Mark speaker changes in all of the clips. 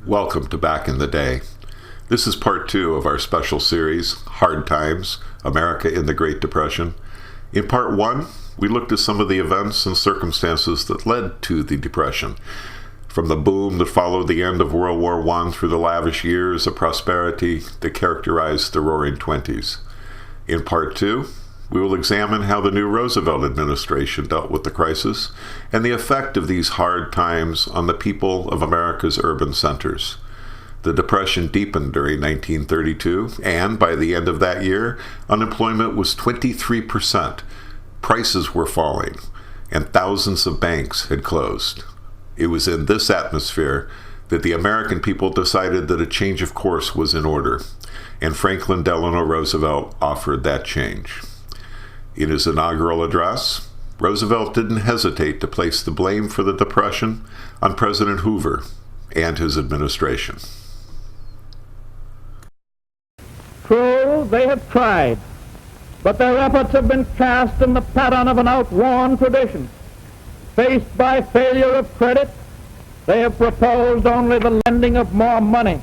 Speaker 1: Welcome to Back in the Day. This is part 2 of our special series, Hard Times, America in the Great Depression. In part 1, we looked at some of the events and circumstances that led to the Depression, from the boom that followed the end of World War I through the lavish years of prosperity that characterized the Roaring Twenties. In part 2, we will examine how the new Roosevelt administration dealt with the crisis and the effect of these hard times on the people of America's urban centers. The Depression deepened during 1932, and by the end of that year, unemployment was 23%. Prices were falling, and thousands of banks had closed. It was in this atmosphere that the American people decided that a change of course was in order, and Franklin Delano Roosevelt offered that change. In his inaugural address, Roosevelt didn't hesitate to place the blame for the Depression on President Hoover and his administration.
Speaker 2: True, they have tried, but their efforts have been cast in the pattern of an outworn tradition. Faced by failure of credit, they have proposed only the lending of more money.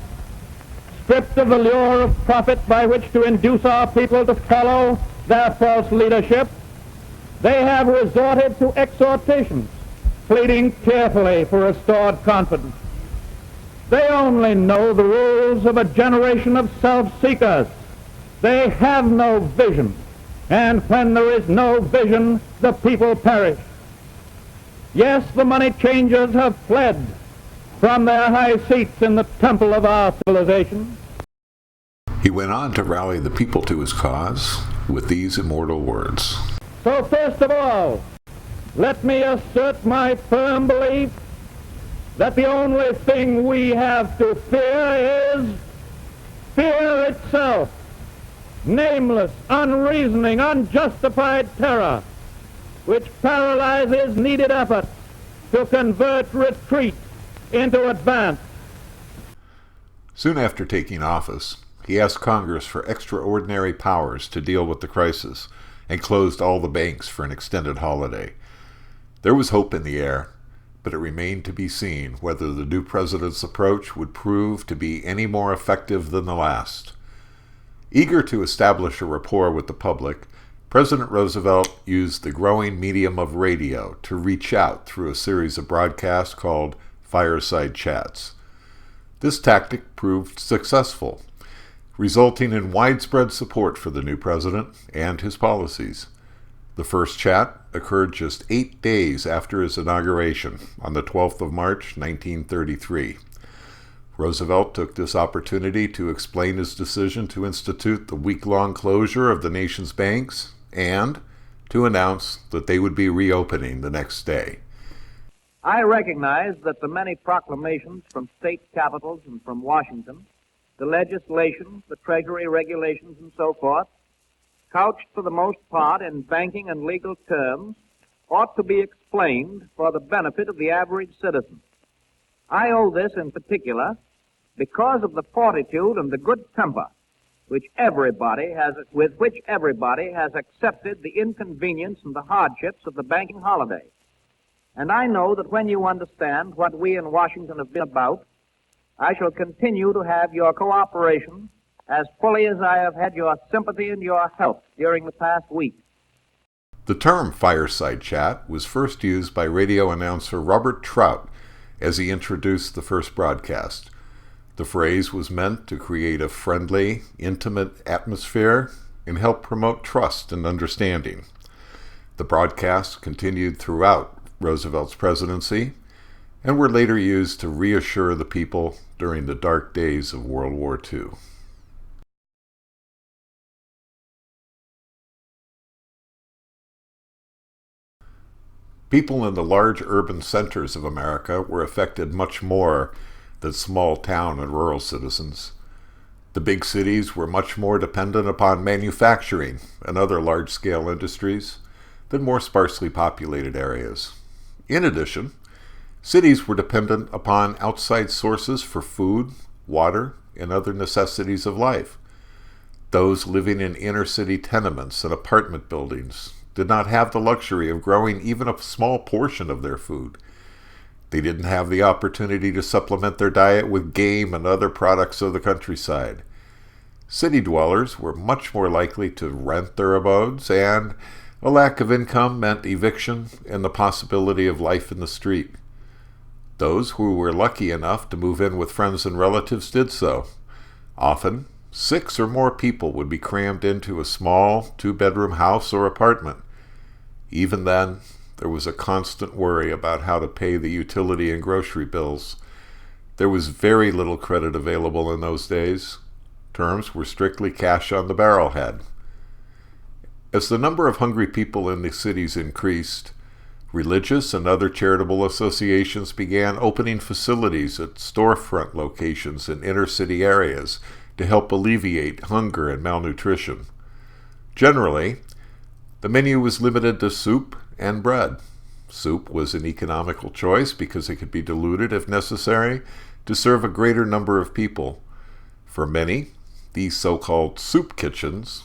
Speaker 2: Stripped of the lure of profit by which to induce our people to follow their false leadership, they have resorted to exhortations, pleading tearfully for restored confidence. They only know the rules of a generation of self-seekers. They have no vision, and when there is no vision, the people perish. Yes, the money changers have fled from their high seats in the temple of our civilization.
Speaker 1: He went on to rally the people to his cause with these immortal words.
Speaker 2: So first of all, let me assert my firm belief that the only thing we have to fear is fear itself. Nameless, unreasoning, unjustified terror, which paralyzes needed effort to convert retreat into advance.
Speaker 1: Soon after taking office, he asked Congress for extraordinary powers to deal with the crisis and closed all the banks for an extended holiday. There was hope in the air, but it remained to be seen whether the new president's approach would prove to be any more effective than the last. Eager to establish a rapport with the public, President Roosevelt used the growing medium of radio to reach out through a series of broadcasts called fireside chats. This tactic proved successful, resulting in widespread support for the new president and his policies. The first chat occurred just 8 days after his inauguration on the 12th of March, 1933. Roosevelt took this opportunity to explain his decision to institute the week-long closure of the nation's banks and to announce that they would be reopening the next day.
Speaker 3: I recognize that the many proclamations from state capitals and from Washington, the legislation, the Treasury regulations, and so forth, couched for the most part in banking and legal terms, ought to be explained for the benefit of the average citizen. I owe this in particular because of the fortitude and the good temper with which everybody has accepted the inconvenience and the hardships of the banking holiday. And I know that when you understand what we in Washington have been about, I shall continue to have your cooperation as fully as I have had your sympathy and your help during the past week.
Speaker 1: The term fireside chat was first used by radio announcer Robert Trout as he introduced the first broadcast. The phrase was meant to create a friendly, intimate atmosphere and help promote trust and understanding. The broadcasts continued throughout Roosevelt's presidency and were later used to reassure the people during the dark days of World War II. People in the large urban centers of America were affected much more than small town and rural citizens. The big cities were much more dependent upon manufacturing and other large-scale industries than more sparsely populated areas. In addition, cities were dependent upon outside sources for food, water, and other necessities of life. Those living in inner-city tenements and apartment buildings did not have the luxury of growing even a small portion of their food. They didn't have the opportunity to supplement their diet with game and other products of the countryside. City dwellers were much more likely to rent their abodes, and a lack of income meant eviction and the possibility of life in the street. Those who were lucky enough to move in with friends and relatives did so. Often, 6 or more people would be crammed into a small 2-bedroom house or apartment. Even then, there was a constant worry about how to pay the utility and grocery bills. There was very little credit available in those days. Terms were strictly cash on the barrelhead. As the number of hungry people in the cities increased, religious and other charitable associations began opening facilities at storefront locations in inner-city areas to help alleviate hunger and malnutrition. Generally, the menu was limited to soup and bread. Soup was an economical choice because it could be diluted if necessary to serve a greater number of people. For many, these so-called soup kitchens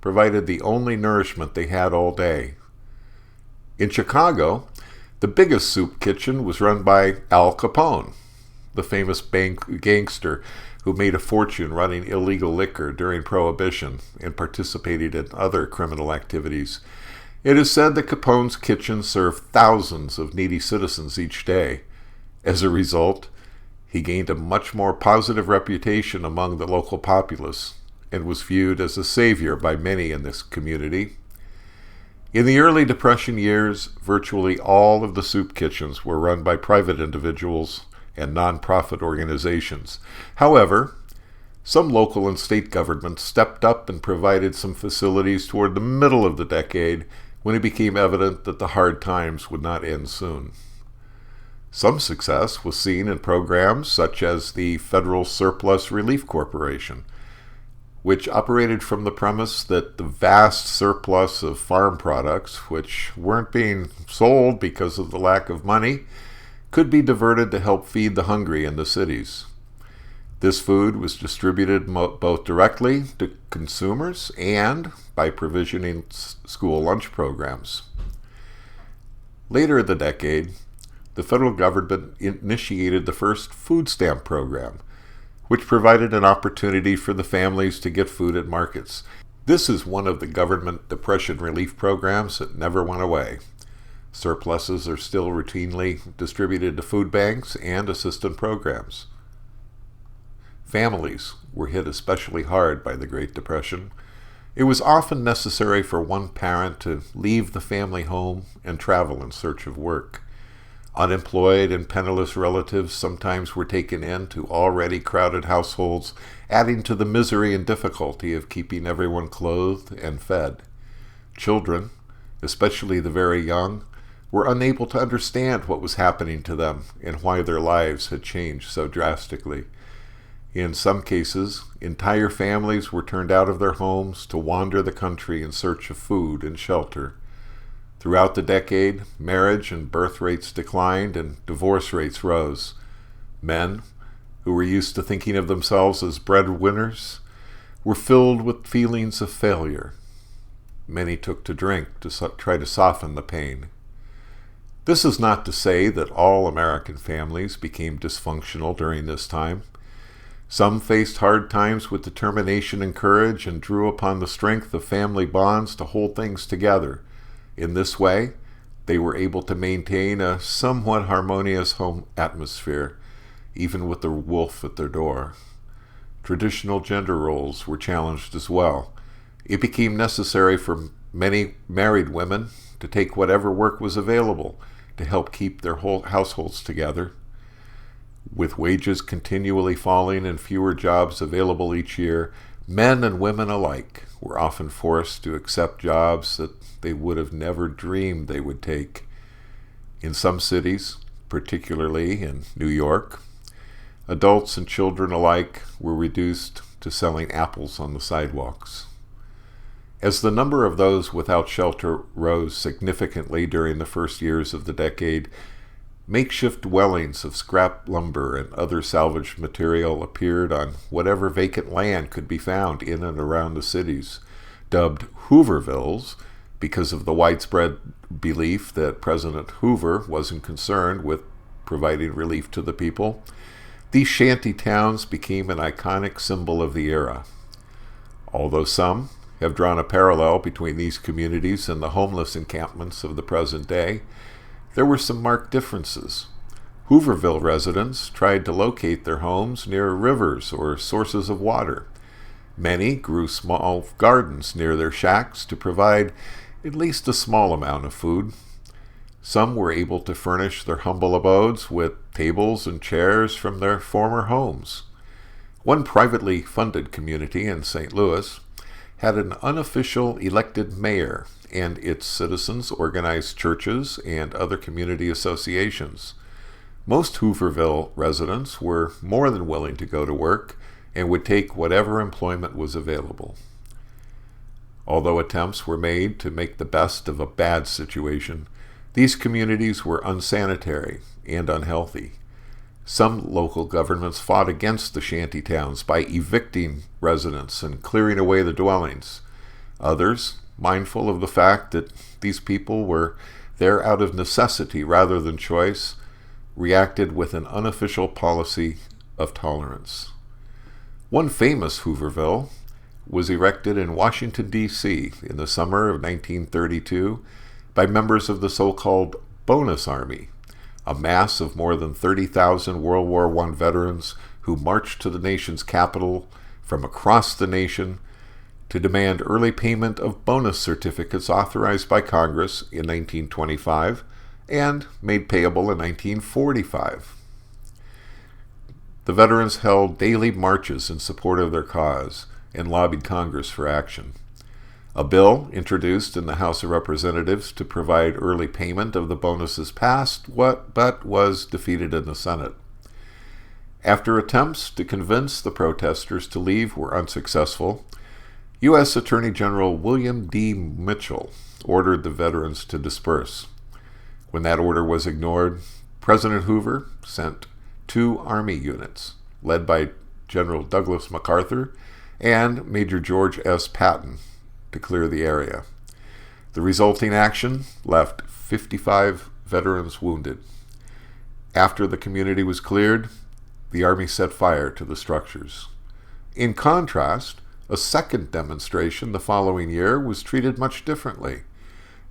Speaker 1: provided the only nourishment they had all day. In Chicago, the biggest soup kitchen was run by Al Capone, the famous gangster who made a fortune running illegal liquor during Prohibition and participated in other criminal activities. It is said that Capone's kitchen served thousands of needy citizens each day. As a result, he gained a much more positive reputation among the local populace and was viewed as a savior by many in this community. In the early Depression years, virtually all of the soup kitchens were run by private individuals and nonprofit organizations. However, some local and state governments stepped up and provided some facilities toward the middle of the decade when it became evident that the hard times would not end soon. Some success was seen in programs such as the Federal Surplus Relief Corporation, which operated from the premise that the vast surplus of farm products, which weren't being sold because of the lack of money, could be diverted to help feed the hungry in the cities. This food was distributed both directly to consumers and by provisioning school lunch programs. Later in the decade, the federal government initiated the first food stamp program, which provided an opportunity for the families to get food at markets. This is one of the government depression relief programs that never went away. Surpluses are still routinely distributed to food banks and assistance programs. Families were hit especially hard by the Great Depression. It was often necessary for one parent to leave the family home and travel in search of work. Unemployed and penniless relatives sometimes were taken into already crowded households, adding to the misery and difficulty of keeping everyone clothed and fed. Children, especially the very young, were unable to understand what was happening to them and why their lives had changed so drastically. In some cases, entire families were turned out of their homes to wander the country in search of food and shelter. Throughout the decade, marriage and birth rates declined and divorce rates rose. Men, who were used to thinking of themselves as breadwinners, were filled with feelings of failure. Many took to drink to try to soften the pain. This is not to say that all American families became dysfunctional during this time. Some faced hard times with determination and courage and drew upon the strength of family bonds to hold things together. In this way, they were able to maintain a somewhat harmonious home atmosphere, even with the wolf at their door. Traditional gender roles were challenged as well. It became necessary for many married women to take whatever work was available to help keep their whole households together. With wages continually falling and fewer jobs available each year, men and women alike were often forced to accept jobs that they would have never dreamed they would take. In some cities, particularly in New York, adults and children alike were reduced to selling apples on the sidewalks. As the number of those without shelter rose significantly during the first years of the decade, makeshift dwellings of scrap lumber and other salvaged material appeared on whatever vacant land could be found in and around the cities. Dubbed Hoovervilles because of the widespread belief that President Hoover wasn't concerned with providing relief to the people, these shanty towns became an iconic symbol of the era. Although some have drawn a parallel between these communities and the homeless encampments of the present day, there were some marked differences. Hooverville residents tried to locate their homes near rivers or sources of water. Many grew small gardens near their shacks to provide at least a small amount of food. Some were able to furnish their humble abodes with tables and chairs from their former homes. One privately funded community in St. Louis had an unofficial elected mayor, and its citizens organized churches and other community associations. Most Hooverville residents were more than willing to go to work and would take whatever employment was available. Although attempts were made to make the best of a bad situation, these communities were unsanitary and unhealthy. Some local governments fought against the shanty towns by evicting residents and clearing away the dwellings. Others, mindful of the fact that these people were there out of necessity rather than choice, reacted with an unofficial policy of tolerance. One famous Hooverville was erected in Washington, D.C. in the summer of 1932 by members of the so-called Bonus Army, a mass of more than 30,000 World War I veterans who marched to the nation's capital from across the nation to demand early payment of bonus certificates authorized by Congress in 1925 and made payable in 1945. The veterans held daily marches in support of their cause and lobbied Congress for action. A bill introduced in the House of Representatives to provide early payment of the bonuses passed, but was defeated in the Senate. After attempts to convince the protesters to leave were unsuccessful, U.S. Attorney General William D. Mitchell ordered the veterans to disperse. When that order was ignored, President Hoover sent 2 Army units, led by General Douglas MacArthur and Major George S. Patton, to clear the area. The resulting action left 55 veterans wounded. After the community was cleared, the Army set fire to the structures. In contrast, a second demonstration the following year was treated much differently.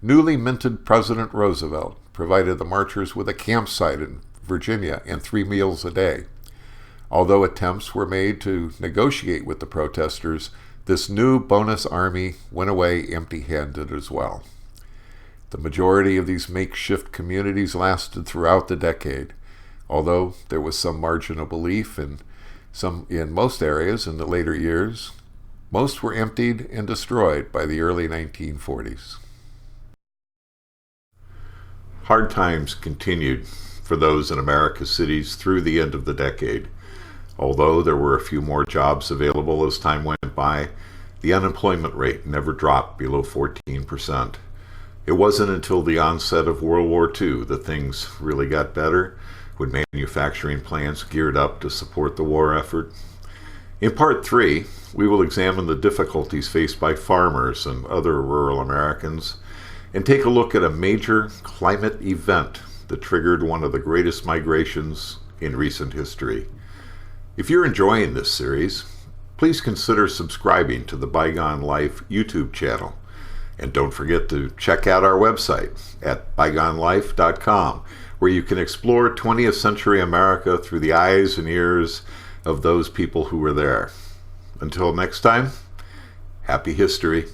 Speaker 1: Newly minted President Roosevelt provided the marchers with a campsite in Virginia and 3 meals a day. Although attempts were made to negotiate with the protesters, this new bonus army went away empty-handed as well. The majority of these makeshift communities lasted throughout the decade, although there was some margin of belief in most areas in the later years. Most were emptied and destroyed by the early 1940s. Hard times continued for those in America's cities through the end of the decade. Although there were a few more jobs available as time went by, the unemployment rate never dropped below 14%. It wasn't until the onset of World War II that things really got better, when manufacturing plants geared up to support the war effort. In Part 3, we will examine the difficulties faced by farmers and other rural Americans, and take a look at a major climate event that triggered one of the greatest migrations in recent history. If you're enjoying this series, please consider subscribing to the BygoneLife YouTube channel. And don't forget to check out our website at BygoneLife.com, where you can explore 20th century America through the eyes and ears of those people who were there. Until next time, happy history.